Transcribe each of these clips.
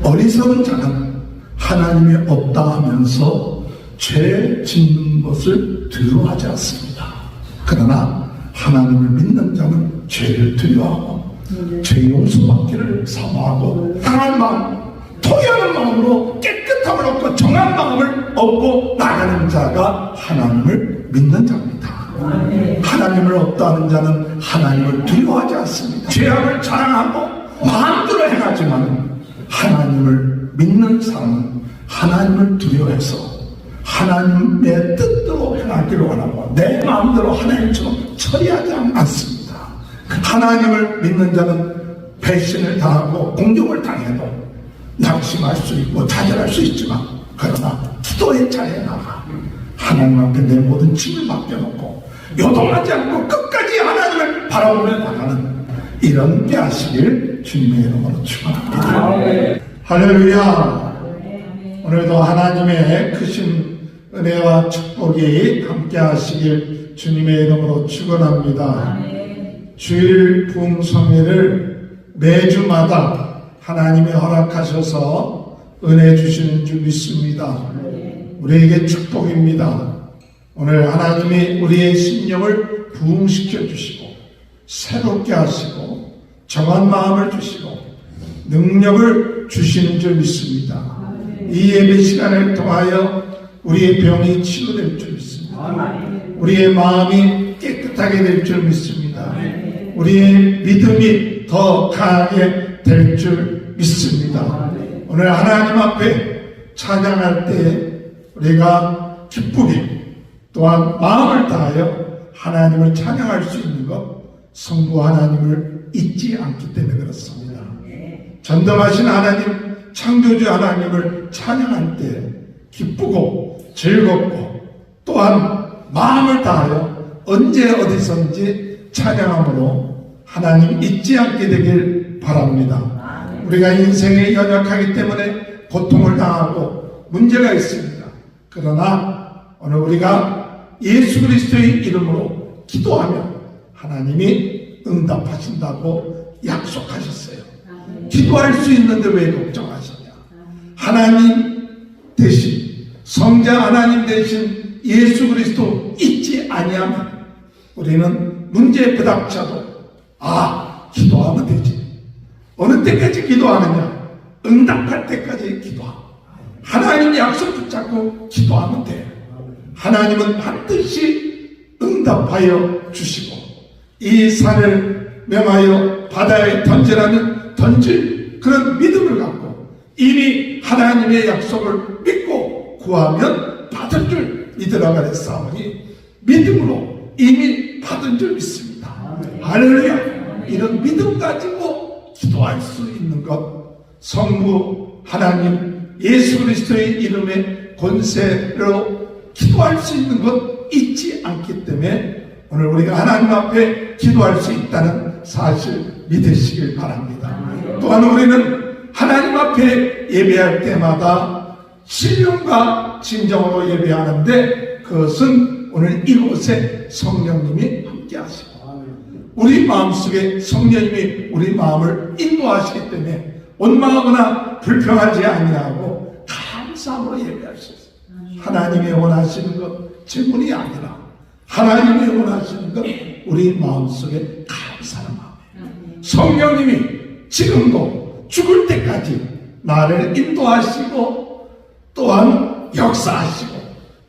어리석은 자는 하나님이 없다 하면서 죄 짓는 것을 두려워하지 않습니다. 그러나 하나님을 믿는 자는 죄를 두려워하고 죄 용서받기를 사모하고 강한 마음, 토기하는 마음으로 깨끗함을 얻고 정한 마음을 얻고 나가는 자가 하나님을 믿는 자입니다. 하나님을 없다는 자는 하나님을 두려워하지 않습니다. 죄악을 자랑하고 마음대로 행하지만 하나님을 믿는 사람은 하나님을 두려워해서 하나님의 뜻대로 행하기를 원하고 내 마음대로 하나님처럼 처리하지 않습니다. 하나님을 믿는 자는 배신을 당하고 공격을 당해도 낙심할 수 있고 좌절할 수 있지만 그러나 기도의 자리에 나가 하나님 앞에 내 모든 짐을 맡겨놓고 요동하지 않고 끝까지 하나님을 바라보며 나가는 이런 게 하시길 주님의 이름으로 축원합니다. 할렐루야. 오늘도 하나님의 크신 은혜와 축복이 함께 하시길 주님의 이름으로 축원합니다. 주일 부흥성회를 매주마다 하나님이 허락하셔서 은혜 주시는 줄 믿습니다. 우리에게 축복입니다. 오늘 하나님이 우리의 심령을 부흥시켜 주시고 새롭게 하시고 정한 마음을 주시고 능력을 주시는 줄 믿습니다. 이 예배 시간을 통하여 우리의 병이 치유될 줄 믿습니다. 우리의 마음이 깨끗하게 될 줄 믿습니다. 우리의 믿음이 더 강하게 될 줄 믿습니다. 오늘 하나님 앞에 찬양할 때 우리가 기쁘게 또한 마음을 다하여 하나님을 찬양할 수 있는 것 성부 하나님을 잊지 않기 때문에 그렇습니다. 전능하신 하나님, 창조주 하나님을 찬양할 때 기쁘고 즐겁고 또한 마음을 다하여 언제 어디선지 찬양함으로 하나님 잊지 않게 되길 바랍니다. 우리가 인생에 연약하기 때문에 고통을 당하고 문제가 있습니다. 그러나 오늘 우리가 예수 그리스도의 이름으로 기도하면 하나님이 응답하신다고 약속하셨어요. 기도할 수 있는데 왜 걱정하시냐? 하나님 대신 성자 하나님 대신 예수 그리스도 잊지 아니하면 우리는 문제에 부닥쳐도 기도하면 되지. 어느 때까지 기도하느냐? 응답할 때까지 기도하고 하나님 약속 붙잡고 기도하면 돼요. 하나님은 반드시 응답하여 주시고 이 산을 명하여 바다에 던지라면 던질 그런 믿음을 갖고 이미 하나님의 약속을 믿고 구하면 받을 줄 믿으라 그랬사오니 믿음으로 이미 받은 줄 믿습니다. 할렐루야. 이런 믿음 가지고 기도할 수 있는 것 성부 하나님 예수 그리스도의 이름의 권세로 기도할 수 있는 것 잊지 않기 때문에 오늘 우리가 하나님 앞에 기도할 수 있다는 사실 믿으시길 바랍니다. 또한 우리는 하나님 앞에 예배할 때마다 신령과 진정으로 예배하는데 그것은 오늘 이곳에 성령님이 함께 하시고 우리 마음속에 성령님이 우리 마음을 인도하시기 때문에 원망하거나 불평하지 아니하고 감사함으로 예배할 수 있어요. 하나님이 원하시는 것 질문이 아니라 하나님이 원하시는 것 우리 마음속에 감사하는 마음이에요. 성령님이 지금도 죽을 때까지 나를 인도하시고 또한 역사하시고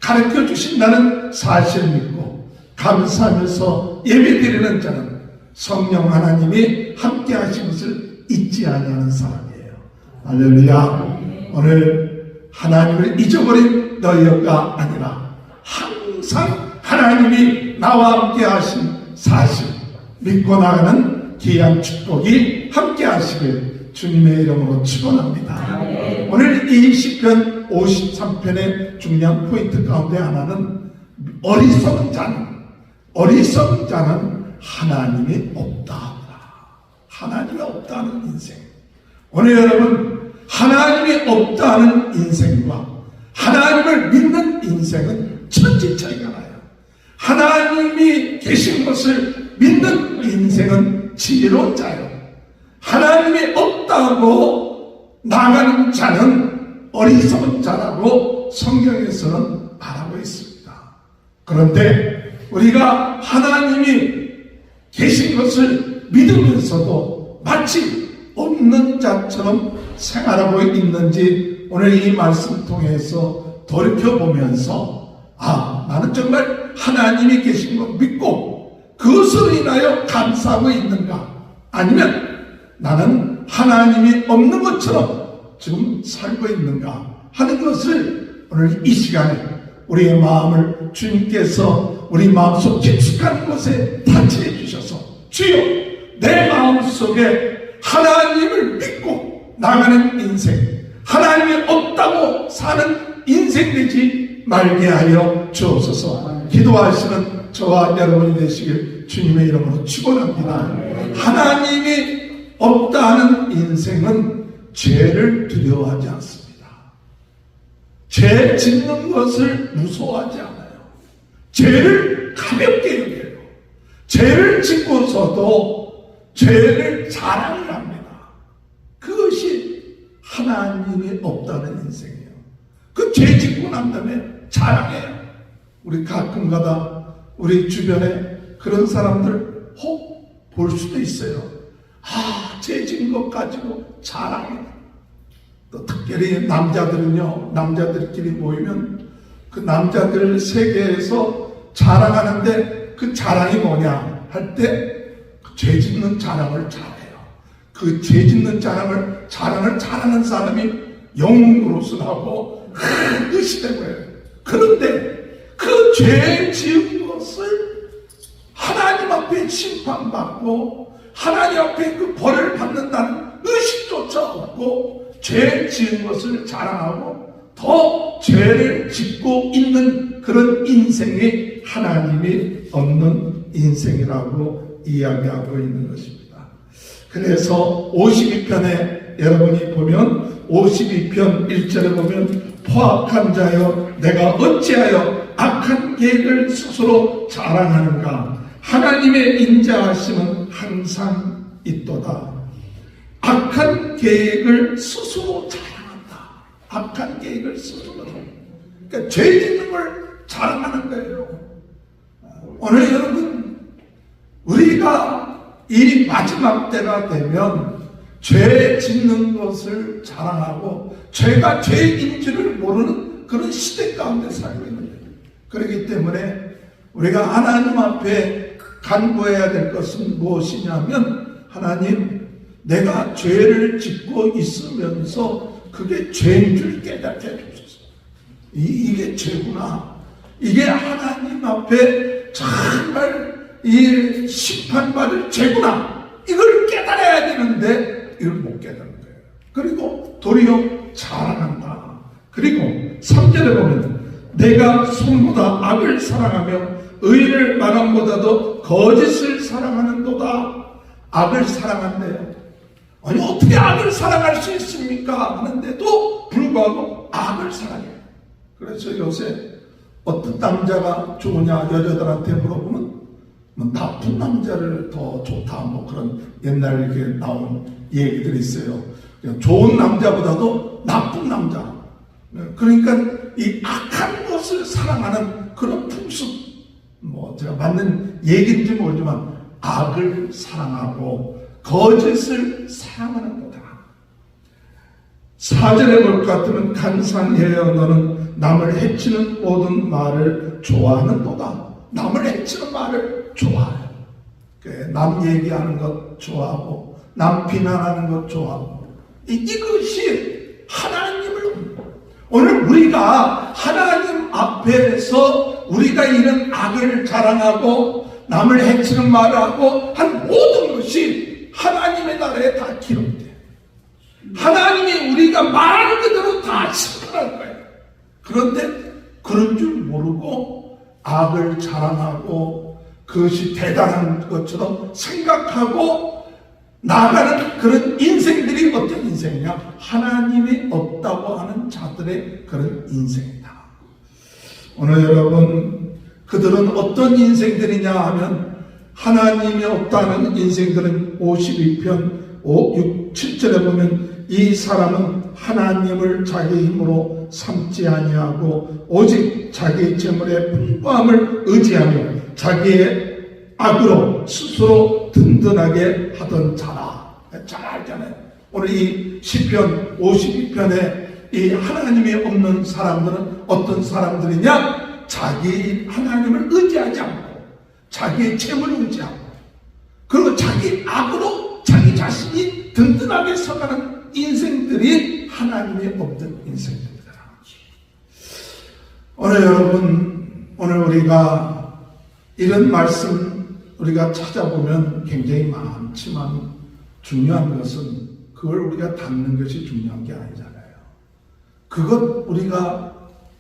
가르쳐 주신다는 사실을 믿고 감사하면서 예배드리는 자는 성령 하나님이 함께 하신 것을 잊지 아니하는 사람이에요. 할렐루야. 오늘 하나님을 잊어버린 너희가 아니라 항상 하나님이 나와 함께 하신 사실 믿고 나가는 귀한 축복이 함께 하시길 주님의 이름으로 축원합니다. 오늘 이 시편 53편의 중요한 포인트 가운데 하나는 어리석은 자는 하나님이 없다. 하나님이 없다는 인생. 오늘 여러분 하나님이 없다는 인생과 하나님을 믿는 인생은 천지 차이가 나요. 하나님이 계신 것을 믿는 인생은 지혜로운 자예요. 하나님이 없다고 나가는 자는 어리석은 자라고 성경에서는 말하고 있습니다. 그런데 우리가 하나님이 계신 것을 믿으면서도 마치 없는 자처럼 생활하고 있는지 오늘 이 말씀 통해서 돌이켜보면서 나는 정말 하나님이 계신 것 믿고 그것으로 인하여 감사하고 있는가, 아니면 나는 하나님이 없는 것처럼 지금 살고 있는가 하는 것을 오늘 이 시간에 우리의 마음을 주님께서 우리 마음속 깊숙한 곳에 타치해 주셔서 주여, 내 마음속에 하나님을 믿고 나가는 인생, 하나님이 없다고 사는 인생 되지 말게 하여 주옵소서. 기도하시는 저와 여러분이 되시길 주님의 이름으로 축원합니다. 하나님이 없다 하는 인생은 죄를 두려워하지 않습니다. 죄 짓는 것을 무서워하지 않아요. 죄를 가볍게 여겨요. 죄를 짓고서도 죄를 자랑을 합니다. 그것이 하나님이 없다는 인생이에요. 그 죄 짓고 난 다음에 자랑해요. 우리 가끔가다 우리 주변에 그런 사람들 혹 볼 수도 있어요. 죄 짓는 것 가지고 자랑해요. 또 특별히 남자들은요, 남자들끼리 모이면 그 남자들 세계에서 자랑하는데 그 자랑이 뭐냐 할 때 죄 짓는 자랑을 잘해요. 그 죄 짓는 자랑을 잘하는 사람이 영웅 노릇을 하고 큰 뜻이 되고요. 그런데 그 죄 지은 것을 하나님 앞에 심판받고 하나님 앞에 그 벌을 받는다는 의식조차 없고 죄 지은 것을 자랑하고 더 죄를 짓고 있는 그런 인생이 하나님이 없는 인생이라고 이야기하고 있는 것입니다. 그래서 52편에 여러분이 보면 52편 1절에 보면 포악한 자여 내가 어찌하여 악한 계획을 스스로 자랑하는가. 하나님의 인자하심은 항상 있도다. 악한 계획을 스스로 자랑한다. 악한 계획을 스스로. 그러니까 죄 짓는 걸 자랑하는 거예요. 오늘 여러분, 우리가 이 마지막 때가 되면 죄 짓는 것을 자랑하고 죄가 죄인지를 모르는 그런 시대 가운데 살고 있는 거예요. 그렇기 때문에 우리가 하나님 앞에 간구해야 될 것은 무엇이냐면, 하나님, 내가 죄를 짓고 있으면서 그게 죄인 줄 깨닫게 해주소서. 이게 죄구나. 이게 하나님 앞에 정말 이 심판받을 죄구나. 이걸 깨달아야 되는데 이걸 못 깨닫는 거예요. 그리고 도리어 자랑한다. 그리고 3절에 보면 내가 손보다 악을 사랑하며 의를 마감보다도 거짓을 사랑하는도다. 악을 사랑한대요. 아니 어떻게 악을 사랑할 수 있습니까? 하는데도 불구하고 악을 사랑해요. 그래서 요새 어떤 남자가 좋으냐 여자들한테 물어보면 뭐 나쁜 남자를 더 좋다 뭐 그런 옛날 이렇게 나온 얘기들이 있어요. 좋은 남자보다도 나쁜 남자. 그러니까 이 악한 것을 사랑하는 그런 풍습, 뭐 제가 맞는 얘기인지 모르지만 악을 사랑하고 거짓을 사랑하는 거다. 4절에 볼 것 같으면 간산해요 너는 남을 해치는 모든 말을 좋아하는도다. 남을 해치는 말을 좋아해요. 남 얘기하는 것 좋아하고 남 비난하는 것 좋아하고 이것이 하나님을, 오늘 우리가 하나님 앞에서 우리가 이런 악을 자랑하고 남을 해치는 말을 하고 한 모든 것이 하나님의 나라에 다 기록돼요. 하나님이 우리가 말하는 그대로 다 심판할 거예요. 그런데 그런 줄 모르고 악을 자랑하고 그것이 대단한 것처럼 생각하고 나아가는 그런 인생들이 어떤 인생이냐? 하나님이 없다고 하는 자들의 그런 인생이다. 오늘 여러분, 그들은 어떤 인생들이냐 하면 하나님이 없다는 인생들은 52편 5, 6, 7절에 보면 이 사람은 하나님을 자기 힘으로 삼지 아니하고 오직 자기의 재물의 풍부함을 의지하며 자기의 악으로 스스로 든든하게 하던 자라. 잘 알잖아요. 오늘 이 시편 52편에 이 하나님이 없는 사람들은 어떤 사람들이냐? 자기 하나님을 의지하지 않고 자기의 재물을 의지하고 그리고 자기 악으로 자기 자신이 든든하게 서가는 인생들이 하나님이 없는 인생들이다. 오늘 여러분, 오늘 우리가 이런 말씀 우리가 찾아보면 굉장히 많지만 중요한 것은 그걸 우리가 담는 것이 중요한 게 아니잖아요. 그것 우리가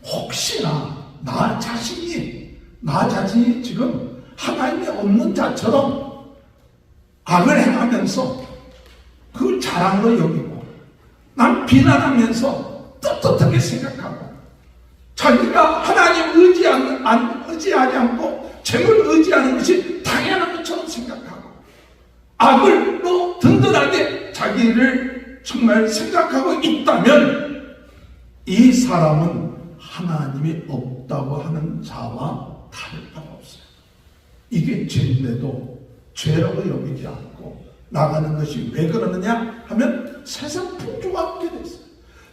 혹시나 나 자신이 지금 하나님이 없는 자처럼 악을 행하면서 그걸 자랑으로 여기고 난 비난하면서 떳떳하게 생각하고 자기가 하나님을 의지하지 않고 재물을 의지하는 것이 당연한 것처럼 생각하고 악을로 든든하게 자기를 정말 생각하고 있다면 이 사람은 하나님이 없다고 하는 자와 다를 바가 없어요. 이게 죄인데도 죄라고 여기지 않고 나가는 것이 왜 그러느냐 하면 세상 풍조가 없게 됐어요.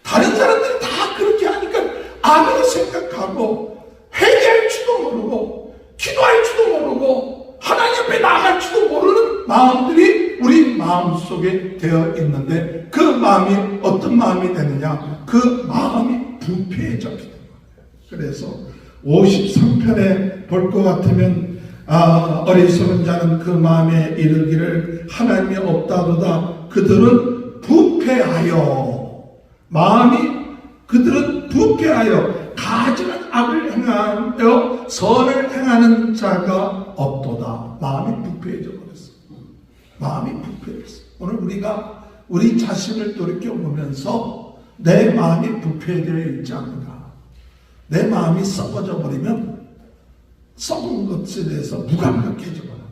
다른 사람들이 다 그렇게 하니까 악으로 생각하고 회개할 줄도 모르고 기도할 줄도 모르고 하나님 앞에 나갈 줄도 모르는 마음들이 우리 마음속에 되어 있는데 그 마음이 어떤 마음이 되느냐? 그 마음이 부패해졌기 때문에. 그래서 53편에 볼 것 같으면 어리석은 자는 그 마음에 이르기를 하나님이 없다도다. 그들은 부패하여 그들은 부패하여 가증한 악을 행하여 선을 행하는 자가 없도다. 마음이 부패해져 버렸어. 마음이 부패했어. 오늘 우리가 우리 자신을 돌이켜보면서 내 마음이 부패되어 있지 않는가. 내 마음이 썩어져 버리면 썩은 것에 대해서 무감각해져 버리는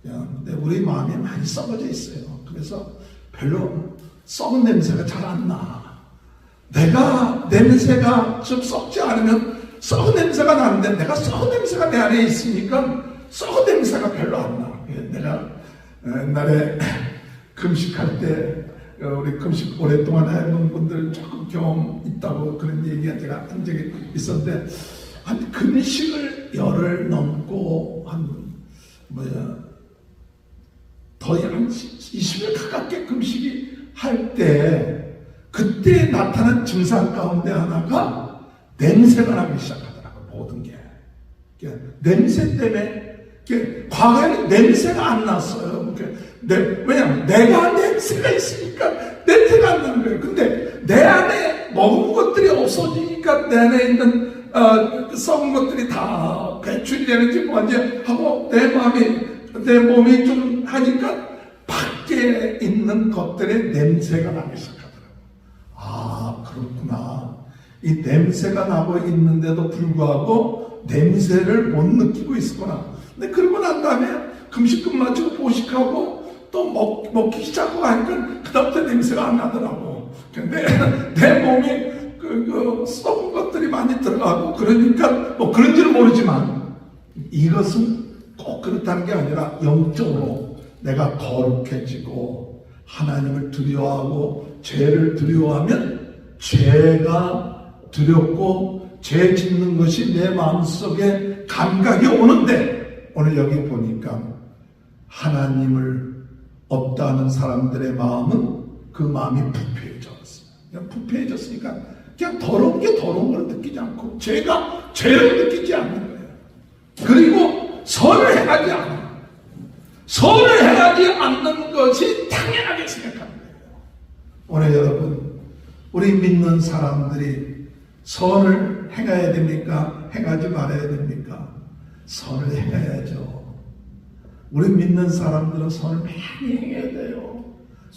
거예요. 근데 우리 마음이 많이 썩어져 있어요. 그래서 별로 썩은 냄새가 잘 안 나. 내가 냄새가 좀 썩지 않으면 썩은 냄새가 나는데 내가 썩은 냄새가 내 안에 있으니까 썩은 냄새가 별로 안 나. 내가 옛날에 금식할 때 우리 금식 오랫동안 해본 분들 조금 경험 있다고 그런 얘기 제가 한 적이 있었는데 한 금식을 열흘 넘고 거의 한 20일 가깝게 금식이 할 때 그때 나타난 증상 가운데 하나가 냄새가 나기 시작하더라고요. 모든 게 냄새 때문에 과거에는 냄새가 안 났어요. 왜냐하면 내가 냄새가 있으니까 냄새가 안 나는 거예요. 근데 내 안에 먹은 것들이 없어지니까 내 안에 있는 썩은 것들이 다 배출이 되는지 뭔지 하고 내 몸이 좀 하니까 밖에 있는 것들의 냄새가 나기 시작하더라고요. 그렇구나. 이 냄새가 나고 있는데도 불구하고 냄새를 못 느끼고 있었구나. 근데 그러고 난 다음에 금식 끝마치고 보식하고 또 먹기 시작하고 하니까 그다음부터 냄새가 안 나더라고. 근데 내 몸이 썩은 것들이 많이 들어가고 그러니까 뭐 그런지는 모르지만 이것은 꼭 그렇다는 게 아니라 영적으로 내가 거룩해지고 하나님을 두려워하고 죄를 두려워하면 죄가 두렵고 죄 짓는 것이 내 마음속에 감각이 오는데 오늘 여기 보니까 하나님을 없다는 사람들의 마음은 그 마음이 부패해졌어요. 그냥 부패해졌으니까 그냥 더러운 게 더러운 걸 느끼지 않고 죄가 죄를 느끼지 않는 거예요. 그리고 선을 행하지 않아요. 선을 행하지 않는 것이 당연하게 생각하는 거예요. 오늘 여러분 우리 믿는 사람들이 선을 행해야 됩니까? 행하지 말아야 됩니까? 선을 행해야죠. 우리 믿는 사람들은 선을 많이 행해야 돼요.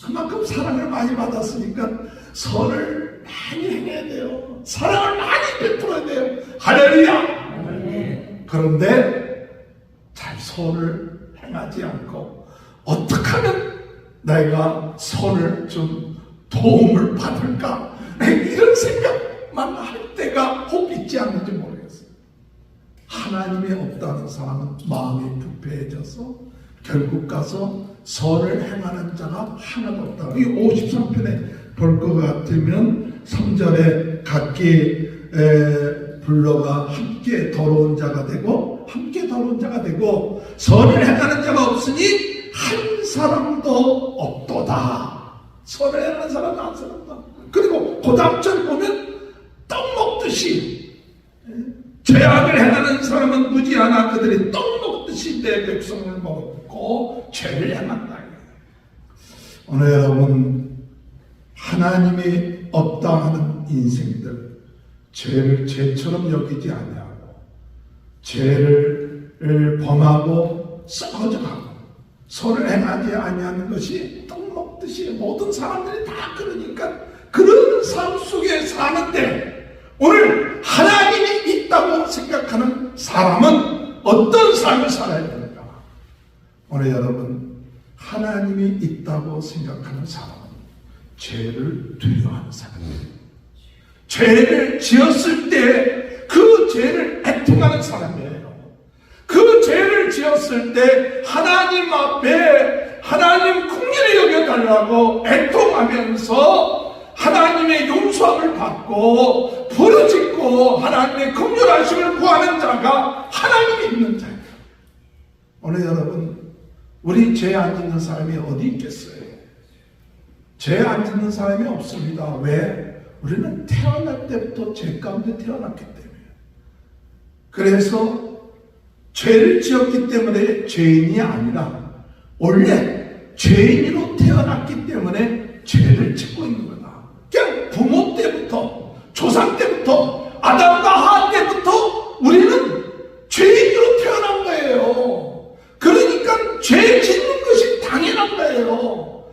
그만큼 사랑을 많이 받았으니까 선을 많이 행해야 돼요. 사랑을 많이 베풀어야 돼요. 할렐루야! 그런데 잘 선을 행하지 않고 어떻게 하면 내가 선을 좀 도움을 받을까? 이런 생각만 할 때가 혹 있지 않는지 모르겠어요. 하나님이 없다는 사람은 마음이 부패해져서 결국 가서 선을 행하는 자가 하나도 없다. 이 53편에 볼 것 같으면 3절에 각기 불러가 함께 더러운 자가 되고 선을 행하는 자가 없으니 한 사람도 없도다. 선을 행하는 사람은 한 사람도 없다. 그리고 그 다음 절 보면 떡 먹듯이 죄악을 행하는 사람은 무지하나 그들이 떡 먹듯이 내 백성을 먹고 죄를 행한다. 오늘 여러분, 하나님이 없다 하는 인생들, 죄를 죄처럼 여기지 아니하고 죄를 범하고 썩어져가고 선을 행하지 아니하는 것이 떡 먹듯이 모든 사람들이 다 그러니까 그런 삶 속에 사는데, 오늘 하나님이 있다고 생각하는 사람은 어떤 삶을 살아야 됩니까? 오늘 여러분, 하나님이 있다고 생각하는 사람은 죄를 두려워하는 사람이에요. 죄를 지었을 때 그 죄를 애통하는 사람이에요. 그 죄를 지었을 때 하나님 앞에 하나님 긍휼히 여겨달라고 애통하면서 하나님의 용서함을 받고 부르짖고 하나님의 긍휼하심을 구하는 자가 하나님이 있는 자예요. 오늘 여러분, 우리 죄 안 짓는 사람이 어디 있겠어요? 죄 안 짓는 사람이 없습니다. 왜? 우리는 태어날 때부터 죄 가운데 태어났기 때문에. 그래서 죄를 지었기 때문에 죄인이 아니라 원래 죄인으로 태어났기 때문에 죄를 짓고 있는 거다. 그냥 부모 때부터, 조상 때부터, 아담과 하와 때부터 우리는 죄인으로 태어난 거예요. 그러니까 죄 짓는 것이 당연한 거예요.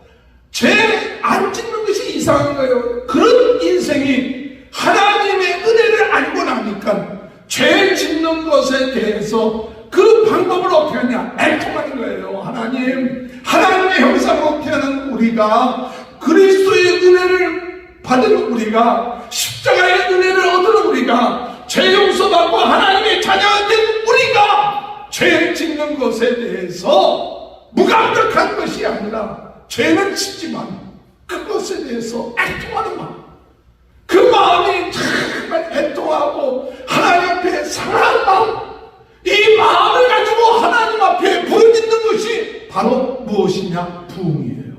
죄 안 짓는 것이 이상한 거예요. 그런 인생이 하나님의 은혜를 알고 나니까 죄 짓는 것에 대해서 그 방법을 어떻게 하냐? 애통하는 거예요. 하나님의 형상으로 태어난 우리가, 그리스도의 은혜를 받은 우리가, 십자가의 은혜를 얻은 우리가, 죄 용서받고 하나님의 자녀가 된 우리가 죄 짓는 것에 대해서 무감각한 것이 아니라 죄는 짓지만 그것에 대해서 애통하는 마음, 그 마음이 정말 애통하고 하나님 앞에 상한 마음, 이 마음을 가지고 하나님 앞에 부르짖는 것이 바로 무엇이냐? 부흥이에요.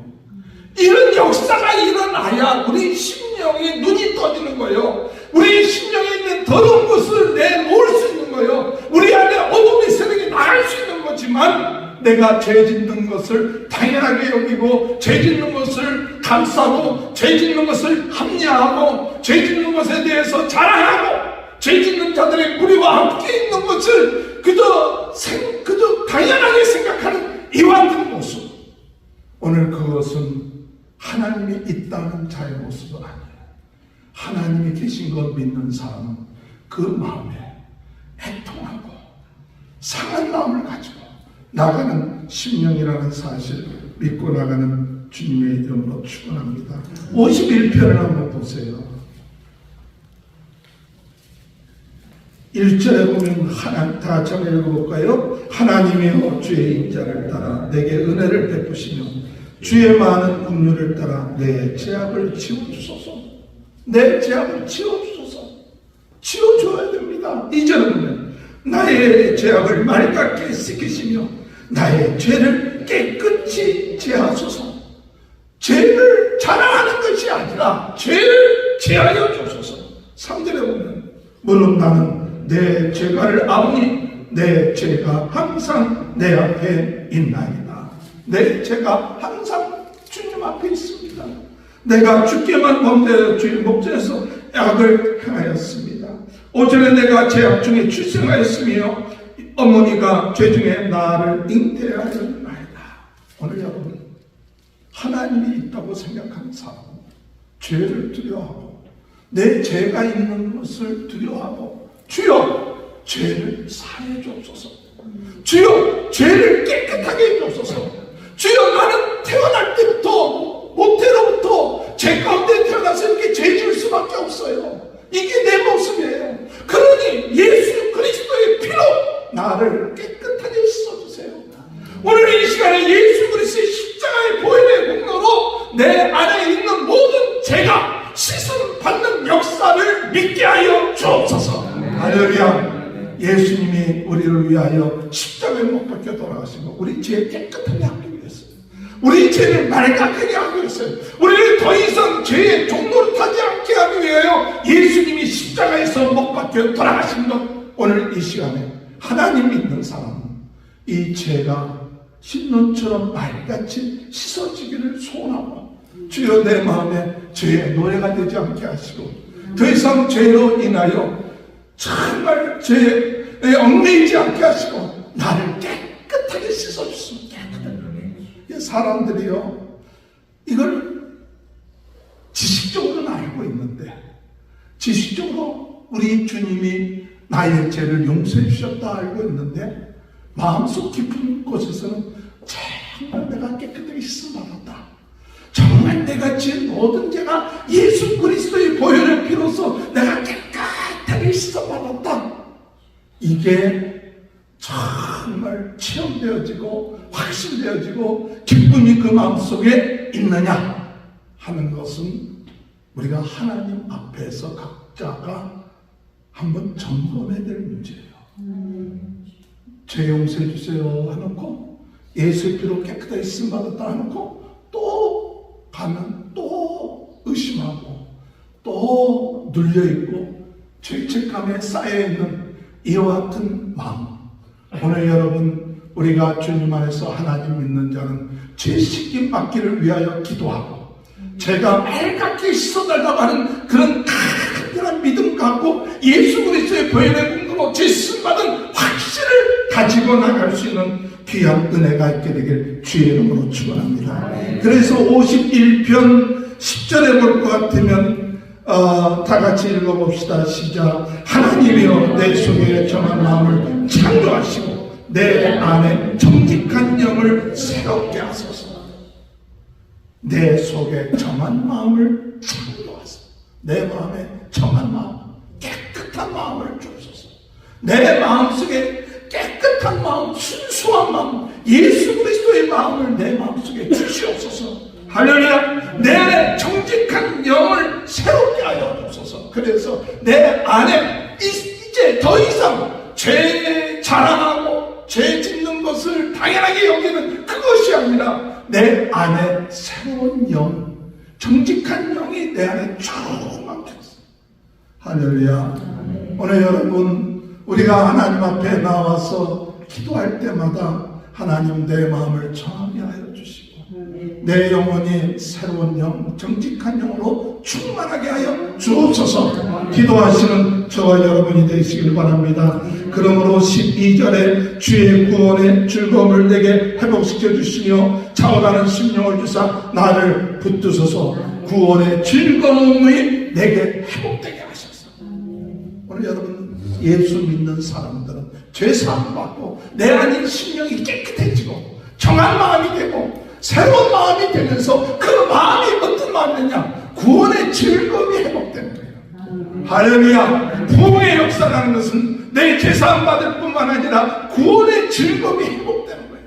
이런 역사가 일어나야 우리 심령이 눈이 떠지는 거예요. 우리 심령에 있는 더러운 것을 내놓을 수 있는 거예요. 우리 안에 어둠의 세력이 나갈 수 있는 거지만, 내가 죄 짓는 것을 당연하게 여기고 죄 짓는 것을 감싸고 죄 짓는 것을 합리화하고 죄 짓는 것에 대해서 자랑하고 죄 짓는 자들의 무리와 함께 있는 것을 그저 당연하게 생각하는 이와 같은 모습, 오늘 그것은 하나님이 있다는 자의 모습은 아니에요. 하나님이 계신 것 믿는 사람은 그 마음에 애통하고 상한 마음을 가지고 나가는 심령이라는 사실을 믿고 나가는 주님의 이름으로 축원합니다. 51편을 한번 보세요. 1절에 보면 다 같이 한번 읽어볼까요? 하나님이여 주의 인자를 따라 내게 은혜를 베푸시며 주의 많은 긍휼을 따라 내 죄악을 치워주소서. 내 죄악을 치워주소서. 치워줘야 됩니다. 2절에 보면 나의 죄악을 맑게 씻기시며 나의 죄를 깨끗이 제하소서. 죄를 자랑하는 것이 아니라 죄를 제하여 주소서. 3절에 보면 물론 나는 내 죄가를 아오니 내 죄가 항상 내 앞에 있나이다. 내 죄가 항상 주님 앞에 있습니다. 내가 주께만 범죄하여 주의 목전에서 악을 행하였습니다. 5절에 내가 죄악 중에 출생하였으며 어머니가 죄 중에 나를 잉태하였나이다. 오늘 여러분, 하나님이 있다고 생각하는 사람은 죄를 두려워하고 내 죄가 있는 것을 두려워하고 주여 죄를 사해 주옵소서. 주여 죄를 깨끗하게 해 주옵소서. 주여 나는 태어날 때부터 모태로부터 죄 가운데 이게 내 모습이에요. 그러니 예수 그리스도의 피로 나를 깨끗하게 씻어주세요. 오늘 이 시간에 예수 그리스도의 십자가의 보혈의 공로로 내 안에 있는 모든 죄가 씻음 받는 역사를 믿게 하여 주옵소서. 할렐루야. 예수님이 우리를 위하여 십자가에 못 박혀 돌아가시고 우리 죄 깨끗하게 하기 위해서, 우리 죄를 맑게 하기 위해서, 우리를 더 이상 죄의 종로를 타지 않게 하기 위하여 예수님이 십자가에서 못 박혀 돌아가신 것, 오늘 이 시간에 하나님 믿는 사람은 이 죄가 신눈처럼 말같이 씻어지기를 소원하고, 주여 내 마음에 죄의 노래가 되지 않게 하시고 더 이상 죄로 인하여 정말 죄에 얽매이지 않게 하시고 나를 깨끗하게 씻어주시면 깨끗하게. 사람들이요, 이걸 지식적으로는 알고 있는데, 지식적으로 우리 주님이 나의 죄를 용서해 주셨다 알고 있는데, 마음속 깊은 곳에서는 정말 내가 깨끗하게 씻어받았다, 정말 내가 지은 모든 죄가 예수 그리스도의 보혈의 피로서 내가 깨끗하게 씻어받았다, 이게 정말 체험되어지고 확신되어지고 기쁨이 그 마음속에 있느냐 하는 것은 우리가 하나님 앞에서 각자가 한번 점검해야 될 문제예요. 죄 용서해 주세요 해놓고 예수의 피로 깨끗하게 씻음받았다 해놓고 또 가면 또 의심하고 또 눌려있고 죄책감에 쌓여있는 이와 같은 마음. 오늘 여러분, 우리가 주님 안에서 하나님 믿는 자는 죄 씻김 받기를 위하여 기도하고 죄가 맑게 씻어달라고 하는 그런 강렬한 믿음 갖고 예수 그리스도의 보혈의 공로로 죄 씻음 받은 확신을 가지고 나갈 수 있는 귀한 은혜가 있게 되길 주의 이름으로 축원합니다. 그래서 51편 10절에 볼 것 같으면 다 같이 읽어봅시다. 시작. 하나님이여 내 속에 정한 마음을 창조하시고 내 안에 정직한 영을 새롭게 하소서. 내 속에 정한 마음을 창조하소서. 내 마음에 정한 마음, 깨끗한 마음을 주소서. 내 마음속에 깨끗한 마음, 순수한 마음, 예수 그리스도의 마음을 내 마음속에 주시옵소서. 할렐루야. 내 정직한 영을 새롭게 하여 주소서. 그래서 내 안에 이제 더 이상 죄 자랑하고 죄 짓는 것을 당연하게 여기는 그것이 아니라 내 안에 새로운 영, 정직한 영이 내 안에 충만케 했어요. 할렐루야. 오늘 여러분, 우리가 하나님 앞에 나와서 기도할 때마다 하나님 내 마음을 정하게 하여 주시고 내 영혼이 새로운 영, 정직한 영으로 충만하게 하여 주옵소서. 기도하시는 저와 여러분이 되시길 바랍니다. 그러므로 12절에 주의 구원의 즐거움을 내게 회복시켜 주시며 차오르는 심령을 주사 나를 붙드소서. 구원의 즐거움이 내게 회복되게 하소서. 오늘 여러분, 예수 믿는 사람들은 죄사함 받고 내 안인 심령이 깨끗해지고 정한 마음이 되고 새로운 마음이 되면서 그 마음이 어떤 마음이냐? 구원의 즐거움이 회복되는 거예요. 할렐루야. 부흥의 역사라는 것은 내 죄사함 받을 뿐만 아니라 구원의 즐거움이 회복되는 거예요.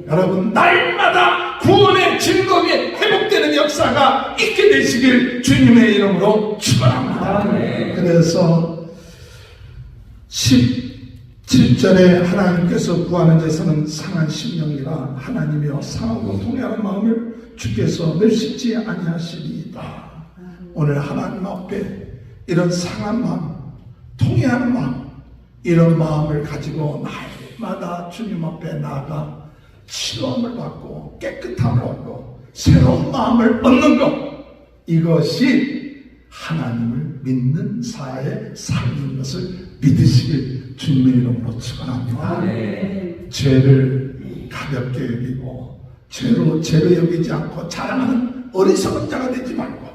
여러분, 날마다 구원의 즐거움이 회복되는 역사가 있게 되시길 주님의 이름으로 축원합니다. 그래서 17절에 하나님께서 구하는 자에서는 상한 심령이라 하나님이여 상하고 통해하는 마음을 주께서 멸시지 아니하시리이다. 오늘 하나님 앞에 이런 상한 마음, 통해하는 마음, 이런 마음을 가지고 날마다 주님 앞에 나아가 치료함을 받고 깨끗함을 얻고 새로운 마음을 얻는 것, 이것이 하나님을 믿는 사의 삶인 것을 믿으시길 주님의 이름으로 축원합니다. 죄를 가볍게 여기고 죄로 여기지 않고 자랑하는 어리석은 자가 되지 말고,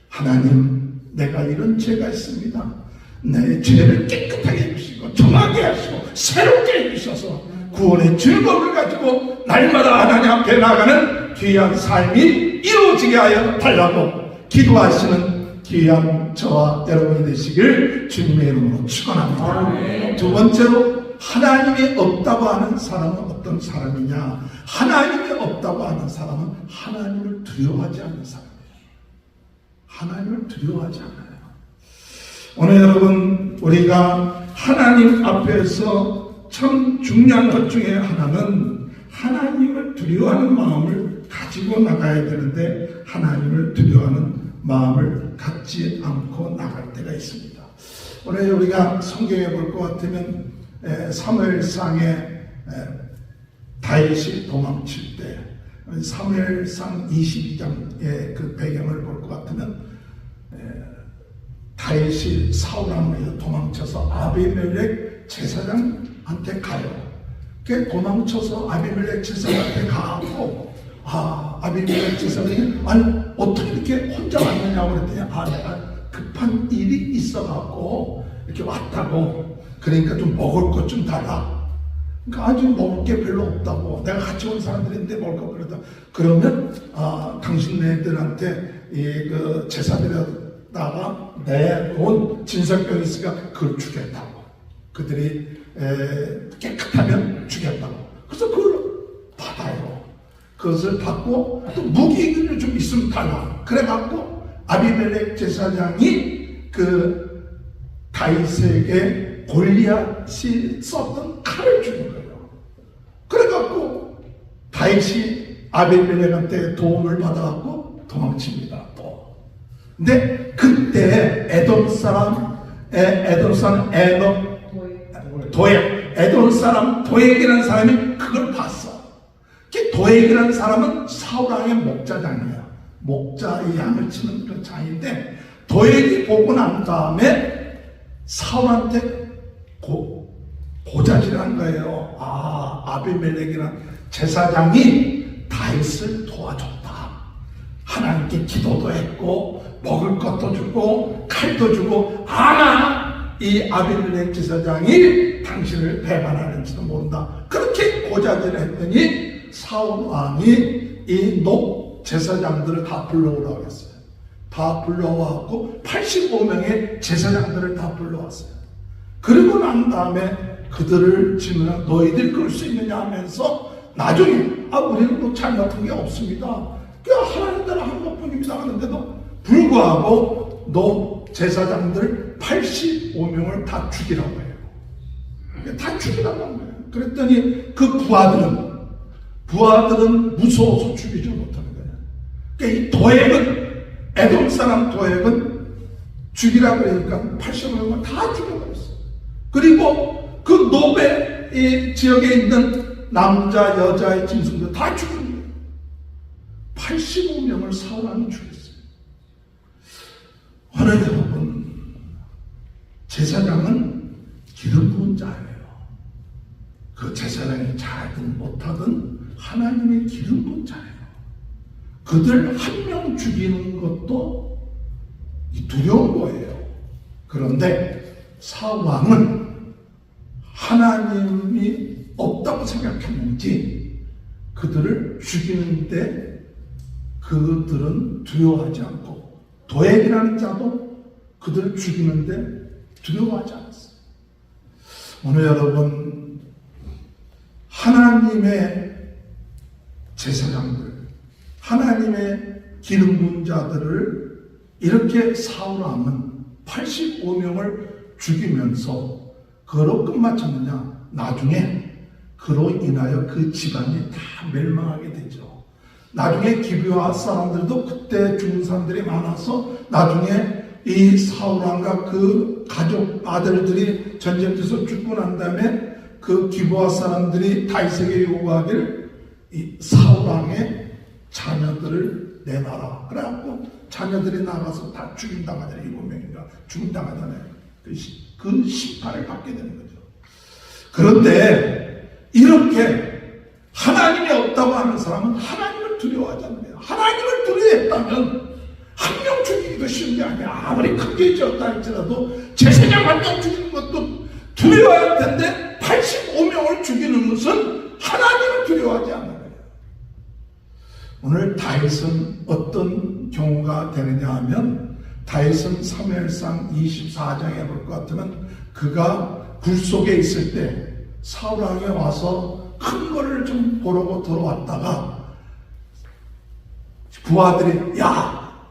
하나님, 내가 이런 죄가 있습니다. 내 죄를 깨끗하게 해주시고 정하게 하시고 새롭게 해주셔서 구원의 즐거움을 가지고 날마다 하나님 앞에 나가는 귀한 삶이 이루어지게 하여 달라고 기도하시는 귀한 저와 여러분이 되시길 주님의 이름으로 축원합니다. 두 번째로 하나님이 없다고 하는 사람은 어떤 사람이냐? 하나님이 없다고 하는 사람은 하나님을 두려워하지 않는 사람이에요. 하나님을 두려워하지 않아요. 오늘 여러분, 우리가 하나님 앞에서 참 중요한 것 중에 하나는 하나님을 두려워하는 마음을 가지고 나가야 되는데, 하나님을 두려워하는 마음을 갖지 않고 나갈 때가 있습니다. 오늘 우리가 성경에 볼 것 같으면 사무엘상에 다윗이 도망칠 때, 사무엘상 22장의 그 배경을 볼 것 같으면 다윗이 사울왕에서 도망쳐서 아비멜렉 제사장한테 가요. 그 도망쳐서 아비멜렉 제사장한테 가고, 아비멜렉 제사장이 아니 어떻게 이렇게 혼자 왔느냐고 그랬더니 내가 급한 일이 있어갖고 이렇게 왔다고. 그러니까 좀 먹을 것 좀 달라. 그러니까 아직 먹을 게 별로 없다고. 내가 같이 온 사람들인데 먹을 거 그러다. 그러면 당신네들한테 그 제사 드렸다가 내 온 진설병이 있으니까 그걸 주겠다고. 그들이 깨끗하면 주겠다고. 그래서 그걸 받아요. 그것을 받고 또 무기를 좀 있으면 달라. 그래갖고 아비멜렉 제사장이 그 다윗에게 골리앗이 썼던 칼을 주는 거예요. 그래갖고 다윗이 아비멜렉한테 도움을 받아갖고 도망칩니다. 또. 근데 그때 에돔 사람 도액이라는 사람이 그걸 봤어. 도액이라는 사람은 사울왕의 목자장이야. 목자의 양을 치는 그런 장인데, 도액이 보고 난 다음에 사울한테 고자질한 거예요. 아비멜렉이라는 제사장이 다윗을 도와줬다. 하나님께 기도도 했고 먹을 것도 주고 칼도 주고, 아마 이 아비멜렉 제사장이 당신을 배반하는지도 모른다. 그렇게 고자질을 했더니 사울왕이 이 제사장들을 다 불러오라고 했어요. 다 불러와갖고 85명의 제사장들을 다 불러왔어요. 그리고 난 다음에 그들을 질문하고 너희들 그럴 수 있느냐 하면서 나중에 우리는 뭐 잘못한 게 없습니다. 그냥 하나님 따라 한 것뿐입니다 하는데도 불구하고 제사장들 85명을 다 죽이라고 해요. 다 죽이라고 한 거예요. 그랬더니 그 부하들은 무서워서 죽이지 못하는 거예요. 그러니까 이 도액은, 에돔 사람 도액은 죽이라고 그러니까 80명을 다 죽여버렸어요. 그리고 그 노베 이 지역에 있는 남자, 여자의 짐승들 다 죽인 거예요. 85명을 사울왕이 죽였어요. 오늘 여러분, 제사장은 기름 부은 자예요. 그 제사장이 잘하든 못하든 하나님의 기름 부은 자예요. 그들 한 명 죽이는 것도 두려운 거예요. 그런데 사울왕은 하나님이 없다고 생각했는지 그들을 죽이는데 그들은 두려워하지 않고, 도액이라는 자도 그들을 죽이는데 두려워하지 않았어요. 오늘 여러분, 하나님의 제사장들, 하나님의 기름 부은 자들을 이렇게 사울왕은 85명을 죽이면서 그로 끝마쳤느냐? 나중에 그로 인하여 그 집안이 다 멸망하게 되죠. 나중에 기브야 사람들도 그때 죽은 사람들이 많아서 나중에 이 사울왕과 그 가족 아들들이 전쟁에서 죽고 난 다음에 그 기브야 사람들이 다윗에게 요구하기를 이 사울왕의 자녀들을 내놔라. 그래갖고 자녀들이 나가서 다 죽임당하잖아요. 7명인가 죽임당하잖아요. 그 심판을 받게 되는 거죠. 그런데 이렇게 하나님이 없다고 하는 사람은 하나님을 두려워하지 않는 거예요. 하나님을 두려워했다면 한 명 죽이기도 쉬운 게 아니야. 아무리 크게 지었다 할지라도 제사장 한 명 죽이는 것도 두려워할 텐데 85명을 죽이는 것은 하나님을 두려워하지 않는 거예요. 오늘 다윗은 어떤 경우가 되느냐 하면 다윗은 사무엘상 24장에 볼 것 같으면 그가 굴 속에 있을 때 사울 왕이 와서 큰 거를 좀 보려고 들어왔다가 부하들이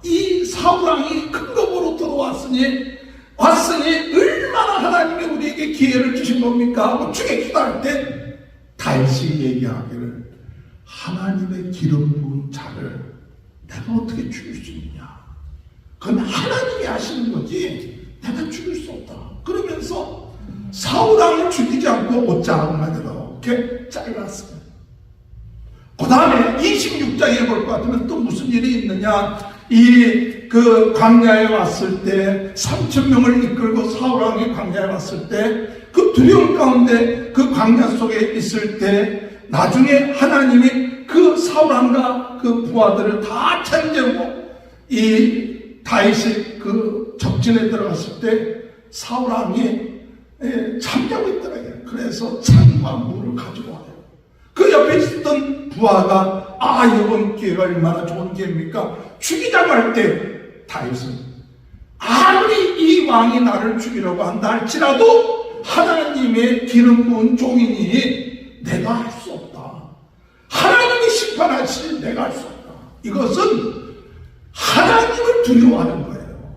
이 사울 왕이 큰 거 보러 들어왔으니 얼마나 하나님이 우리에게 기회를 주신 겁니까? 하고 죽이기도 할 때 다윗이 얘기하기를 하나님의 기름 부은 자를 내가 어떻게 죽일 수 있냐? 그건 하나님이 하시는 거지 내가 죽일 수 없다. 그러면서 사울 왕을 죽이지 않고 옷자락만 이렇게 잘랐어요. 그 다음에 26장에 볼 것 같으면 또 무슨 일이 있느냐? 그 광야에 왔을 때 3,000명을 이끌고 사울 왕이 광야에 왔을 때 그 두려움 가운데 그 광야 속에 있을 때 나중에 하나님이 그 사울 왕과 그 부하들을 다 챙기고 이 다윗이 그 적진에 들어갔을 때 사울 왕이 잠자고 있더라고요. 그래서 창과 물을 가지고 와요. 그 옆에 있었던 부하가 이번 기회가 얼마나 좋은 기회입니까? 죽이자고 할 때 다윗은 아무리 이 왕이 나를 죽이려고 한다 할지라도 하나님의 기름 부은 종이니 내가 할 수 없다. 하나님이 심판하시니 내가 할 수 없다. 이것은 하나님을 두려워하는 거예요.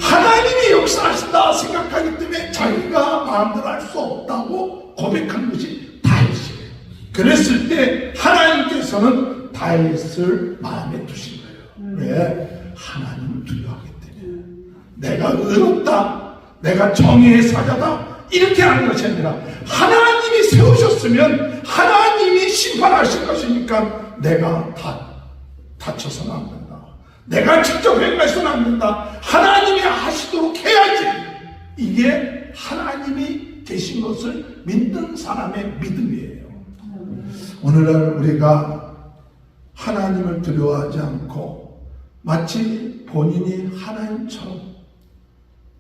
하나님이 역사하신다 생각하기 때문에 자기가 마음대로 할 수 없다고 고백한 것이 다윗이에요. 그랬을 때 하나님께서는 다윗을 마음에 두신 거예요. 왜? 하나님을 두려워하기 때문에. 내가 의롭다, 내가 정의의 사자다 이렇게 하는 것이 아니라 하나님이 세우셨으면 하나님이 심판하실 것이니까 내가 다쳐서는 안 된다. 내가 직접 행해서는 안 된다. 하나님이 하시도록 해야지. 이게 하나님이 계신 것을 믿는 사람의 믿음이에요. 오늘날 우리가 하나님을 두려워하지 않고 마치 본인이 하나님처럼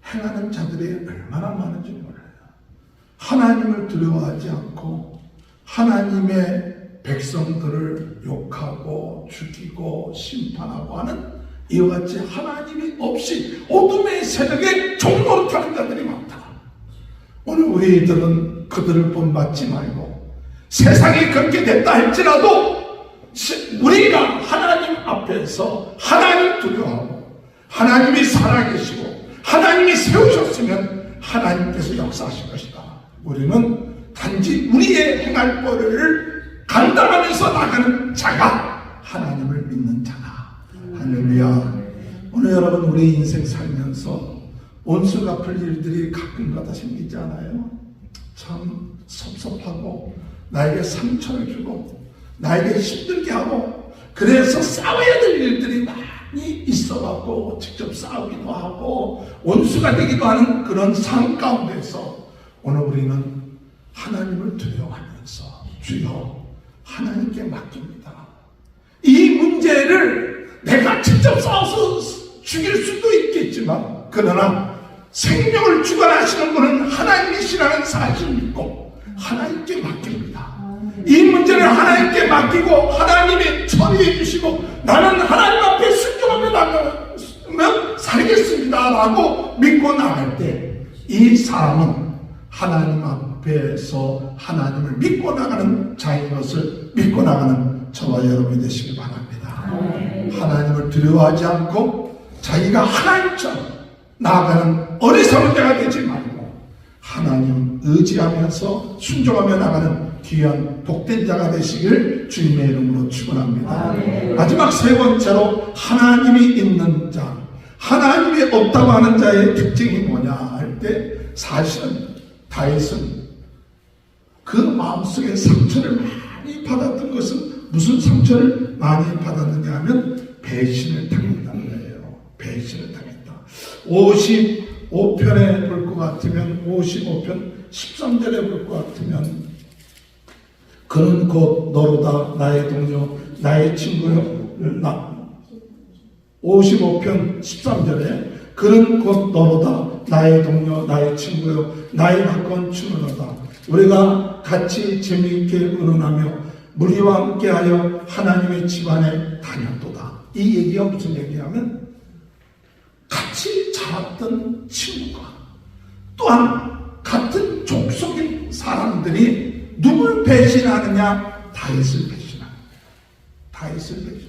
행하는 자들이 얼마나 많은지 몰라요. 하나님을 두려워하지 않고 하나님의 백성들을 욕하고 죽이고 심판하고 하는 이와 같이 하나님이 없이 어둠의 세력에 종노릇하는 자들이 많다. 오늘 우리들은 그들을 본받지 말고 세상이 그렇게 됐다 할지라도 우리가 하나님 앞에서 하나님 두려워하고 하나님이 살아계시고 하나님이 세우셨으면 하나님께서 역사하실 것이다. 우리는 단지 우리의 행할 거를 감당하면서 나가는 자가 하나님을 믿는 자다. 할렐루야. 오늘 여러분 우리 인생 살면서 온수 갚을 일들이 가끔가다 생기지 않아요? 참 섭섭하고 나에게 상처를 주고 나에게 힘들게 하고 그래서 싸워야 될 일들이 많이 있어갖고 직접 싸우기도 하고 원수가 되기도 하는 그런 상황 가운데서 오늘 우리는 하나님을 두려워하면서 주여 하나님께 맡깁니다. 이 문제를 내가 직접 싸워서 죽일 수도 있겠지만 그러나 생명을 주관하시는 분은 하나님이시라는 사실을 믿고 하나님께 맡깁니다. 이 문제를 하나님께 맡기고 하나님이 처리해 주시고 나는 하나님 앞에 순종하며 나가면 살겠습니다 라고 믿고 나갈 때 이 사람은 하나님 앞에서 하나님을 믿고 나가는 자인 것을 믿고 나가는 저와 여러분이 되시기 바랍니다. 하나님을 두려워하지 않고 자기가 하나님처럼 나아가는 어리석은 자가 되지 말고 하나님 의지하면서 순종하며 나가는 귀한 복된 자가 되시길 주님의 이름으로 축원합니다. 마지막 세 번째로 하나님이 있는 자, 하나님이 없다고 하는 자의 특징이 뭐냐 할 때 사실은 다윗은 그 마음속에 상처를 많이 받았던 것은 무슨 상처를 많이 받았느냐 하면 배신을 당했다는 거예요. 배신을 당했다. 55편에 볼 것 같으면 55편 13절에 볼 것 같으면 그는 곧 너로다 나의 동료 나의 친구요 55편 13절에 그는 곧 너로다 나의 동료 나의 친구요 나의 가까운 친구로다 우리가 같이 재미있게 의논하며 무리와 함께하여 하나님의 집안에 다녔도다. 이 얘기가 무슨 얘기냐면 같이 자랐던 친구가 또한 같은 족속인 사람들이 누굴 배신하느냐? 다윗을 배신합니다. 다윗을 배신.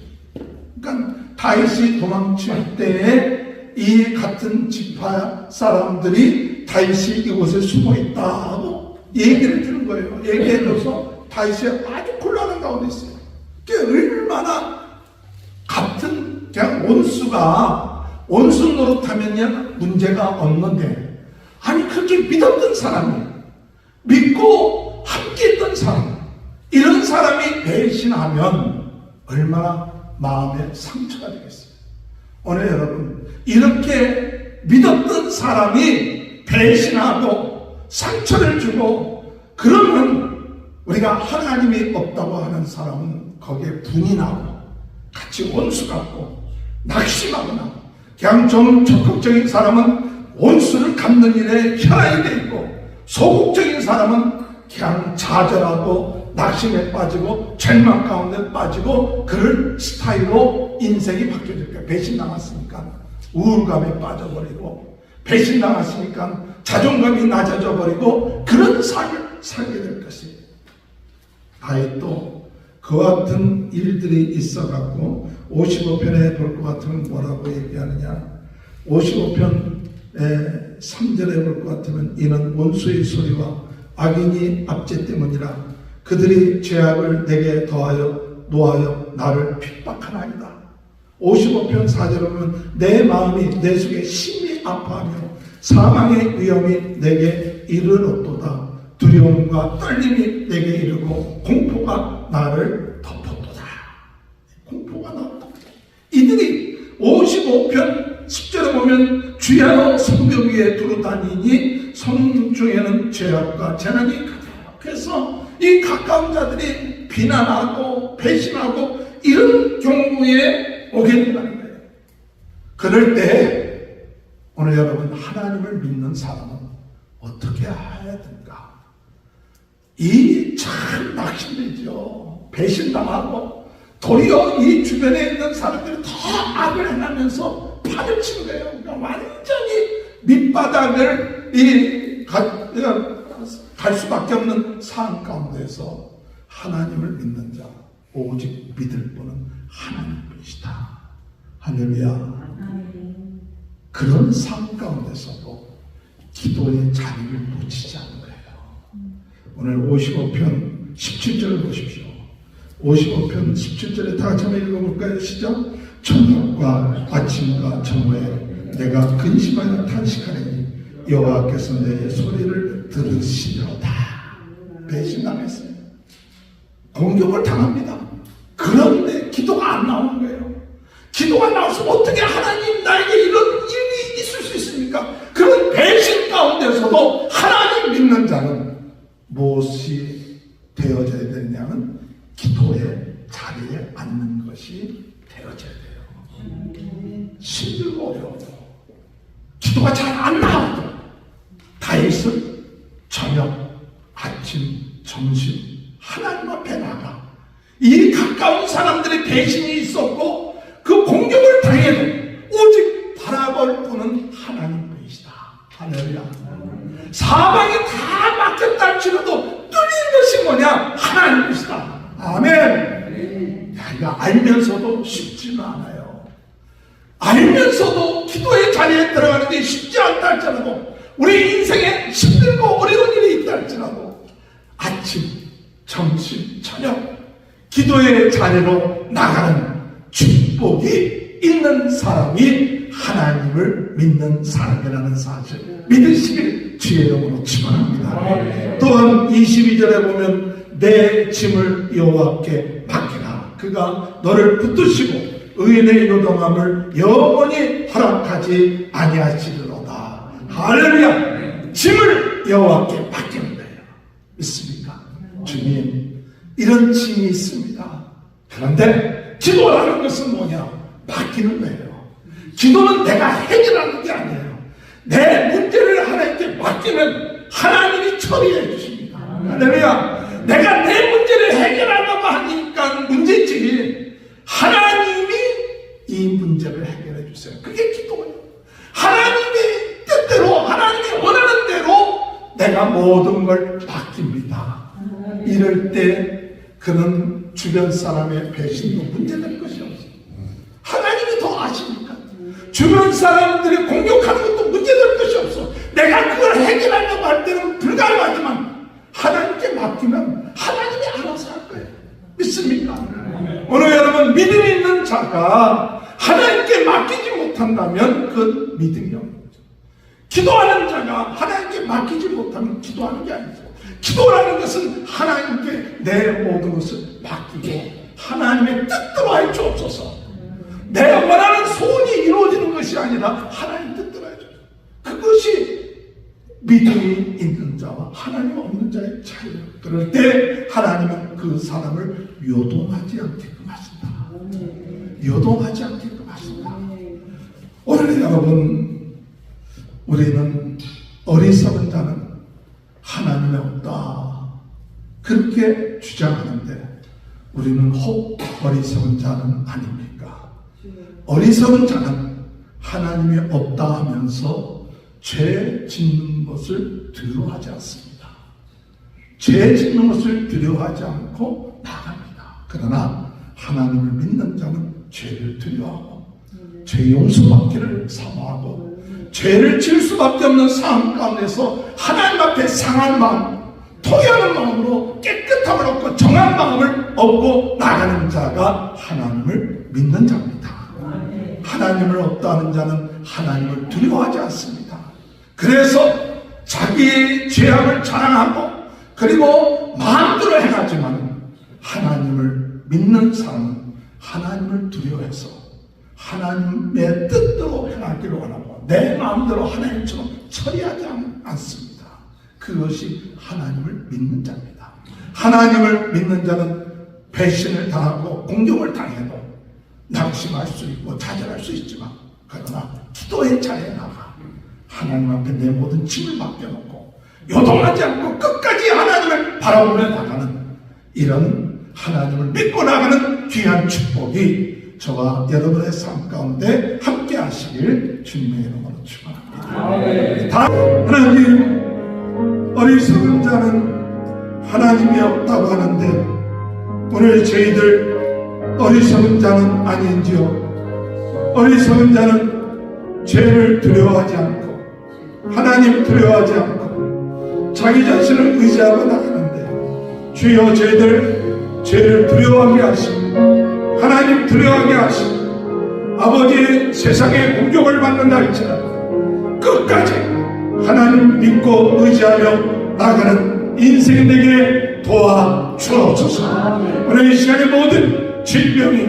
그러니까 다윗이 도망칠 때에 이 같은 지파 사람들이 다윗이 이곳에 숨어 있다고 얘기를 주는 거예요. 얘기해줘서 다윗이 아주 곤란한 가운데 있어요. 그게 얼마나 같은 그냥 원수 노릇하면야 문제가 없는데, 아니 그렇게 믿었던 사람이, 믿고 함께했던 사람, 이런 사람이 배신하면 얼마나 마음에 상처가 되겠어요. 오늘 여러분, 이렇게 믿었던 사람이 배신하고 상처를 주고 그러면 우리가 하나님이 없다고 하는 사람은 거기에 분이 나고 같이 원수 같고 낙심하거나, 그냥 좀 적극적인 사람은 원수를 갚는 일에 혈안이 돼 있고, 소극적인 사람은 그냥 좌절하고 낙심에 빠지고 절망 가운데 빠지고, 그런 스타일로 인생이 바뀌어질 거예요. 배신당했으니까 우울감에 빠져버리고, 배신당했으니까 자존감이 낮아져 버리고, 그런 삶을 살게 될 것이에요. 다윗도 그와 같은 일들이 있어갖고 55편에 볼 것 같으면 뭐라고 얘기하느냐? 55편 3절에 볼 것 같으면 이는 원수의 소리와 악인이 압제 때문이라 그들이 죄악을 내게 더하여 노하여 나를 핍박하나이다. 55편 4절에 보면 내 마음이 내 속에 심히 아파하며 사망의 위험이 내게 이르렀도다. 두려움과 떨림이 내게 이르고 공포가 나를 덮었도다. 공포가 나를 덮었다. 이들이 55편 10절에 보면 주야로 성벽 위에 두루 다니니 성 중에는 죄악과 재난이 가득해서 이 가까운 자들이 비난하고 배신하고 이런 경우에 오게 된다는 거예요. 그럴 때 오늘 여러분, 하나님을 믿는 사람은 어떻게 해야 됩니까? 이 참 낙심되죠. 배신당하고 도리어 이 주변에 있는 사람들이 더 악을 행하면서 판을 치는 거예요. 그러니까 완전히 밑바닥을 갈 수밖에 없는 상황 가운데서 하나님을 믿는 자, 오직 믿을 분은 하나님뿐이시다. 할렐루야. 그런 상황 가운데서도 기도의 자리를 놓치지 않는 거예요. 오늘 55편 17절을 보십시오. 55편 17절에 다 같이 한번 읽어볼까요? 시작. 저녁과 아침과 저녁에 내가 근심하여 탄식하리니 여호와께서 내 소리를 들으시려다. 배신당했어요. 공격을 당합니다. 그런데 기도가 안 나오는 거예요. 기도가 나와서 어떻게 하나님 나에게 이런 일이 있을 수 있습니까? 그런 배신 가운데서도 하나님 믿는 자는 무엇이 되어져야 되냐면 기도의 자리에 앉는 것이 되어져야 돼요. 힘들고 어려워도 기도가 잘 안 나와도 다윗은 저녁, 아침, 점심 하나님 앞에 나가 이 가까운 사람들의 배신이 있었고 그 공격을 당해도 오직 바라볼 분은 하나님뿐이시다. 할렐루야. 사방이 다 막혔다 할지라도 뚫린 것이 뭐냐? 하나님이시다. 아멘. 야, 이거 알면서도 쉽지는 않아요. 알면서도 기도의 자리에 들어가는 게 쉽지 않다 할지라도, 우리 인생에 힘들고 어려운 일이 있다 할지라도 아침, 점심, 저녁 기도의 자리로 나가는 축복이 있는 사람이 하나님을 믿는 사람이라는 사실 믿으시길 주의 이름으로 축원합니다. 또한 22절에 보면 내 짐을 여호와께 맡기라. 그가 너를 붙드시고 의인의 요동함을 영원히 허락하지 아니하시리로다. 할렐루야. 짐을 여호와께 맡기는 거예요. 믿습니까? 주님, 이런 짐이 있습니다. 그런데 기도라는 것은 뭐냐? 맡기는 거예요. 기도는 내가 해결하는 게 아니에요. 내 문제를 하나님께 맡기면 하나님이 처리해 주십니다. 할렐루야. 내가 내 문제를 해결하려고 하니까 문제지, 하나님이 이 문제를 해결해 주세요. 그게 기도예요. 내가 모든 걸 맡깁니다. 이럴 때 그는 주변 사람의 배신도 문제될 것이 없어. 하나님이 더 아시니까. 주변 사람들이 공격하는 것도 문제될 것이 없어. 내가 그걸 해결하려고 할 때는 불가능하지만 하나님께 맡기면 하나님이 알아서 할 거예요. 믿습니까? 오늘 여러분, 믿음 있는 자가 하나님께 맡기지 못한다면 그 믿음이 없는 거죠. 기도하는 자가 하나님께 맡기지 못하면 기도하는 게 아니죠. 기도라는 것은 하나님께 내 모든 것을 맡기고 하나님의 뜻대로 할 수 없어서 내가 원하는 소원이 이루어지는 것이 아니라 하나님 뜻대로 해줘요. 그것이 믿음이 있는 자와 하나님 없는 자의 차이예요. 그럴 때 하나님은 그 사람을 요동하지 않게끔 하신다. 요동하지 않게끔 하신다. 오늘 여러분, 우리는 어리석은 자는 하나님이 없다 그렇게 주장하는데 우리는 혹 어리석은 자는 아닙니까? 어리석은 자는 하나님이 없다 하면서 죄 짓는 것을 두려워하지 않습니다. 죄 짓는 것을 두려워하지 않고 나갑니다. 그러나 하나님을 믿는 자는 죄를 두려워하고 죄 용서받기를 사모하고 죄를 지을 수밖에 없는 상황 가운데서 하나님 앞에 상한 마음, 토해하는 마음으로 깨끗함을 얻고 정한 마음을 얻고 나가는 자가 하나님을 믿는 자입니다. 하나님을 없다는 자는 하나님을 두려워하지 않습니다. 그래서 자기의 죄악을 자랑하고 그리고 마음대로 행하지만 하나님을 믿는 사람은 하나님을 두려워해서 하나님의 뜻대로 행하기를 원하고 내 마음대로 하나님처럼 처리하지 않습니다. 그것이 하나님을 믿는 자입니다. 하나님을 믿는 자는 배신을 당하고 공격을 당해도 낙심할 수 있고 좌절할 수 있지만 그러나 기도의 자리에 나가 하나님 앞에 내 모든 짐을 맡겨놓고 요동하지 않고 끝까지 하나님을 바라보며 나가는 이런 하나님을 믿고 나가는 귀한 축복이 저와 여러분의 삶 가운데 함께 하시길 주님의 이름으로 축원합니다. 하나님, 어리석은 자는 하나님이 없다고 하는데 오늘 저희들 어리석은 자는 아닌지요? 어리석은 자는 죄를 두려워하지 않고 하나님 두려워하지 않고 자기 자신을 의지하고 나가는데 주여 저희들 죄를 두려워하게 하시고 하나님 두려워하게 하시고 아버지 세상의 공격을 받는다 할지라도 끝까지 하나님 믿고 의지하며 나가는 인생이 되게 도와주옵소서. 오늘 이 시간에 모든 질병이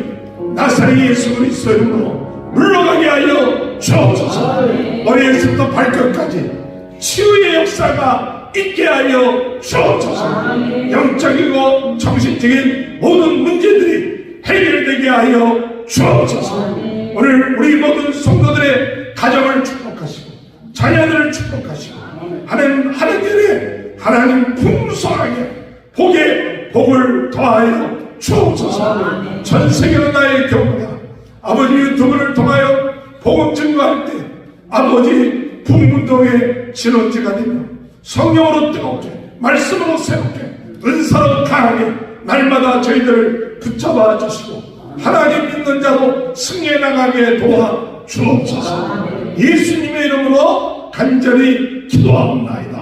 나사렛 예수 그리스도 이름으로 물러가게 하여 주옵소서. 머리에서부터 발끝까지 치유의 역사가 있게 하여 주옵소서. 영적이고 정신적인 모든 문제들이 해결되게 하여 주옵소서. 오늘 우리 모든 성도들의 가정을 축복하시고 자녀들을 축복하시고 하는 일에 하나님 풍성하게 복에 복을 더하여 주옵소서. 전 세계로 나의 교회가 아버지 유튜브를 통하여 복음 증거할 때 아버지 부흥운동의 진원지가 되며 성령으로 뜨겁게 말씀으로 새롭게 은사로 강하게 날마다 저희들을 붙잡아 주시고 하나님 믿는 자로 승리해 나가게 도와 주옵소서. 예수님의 이름으로 간절히 기도하옵나이다.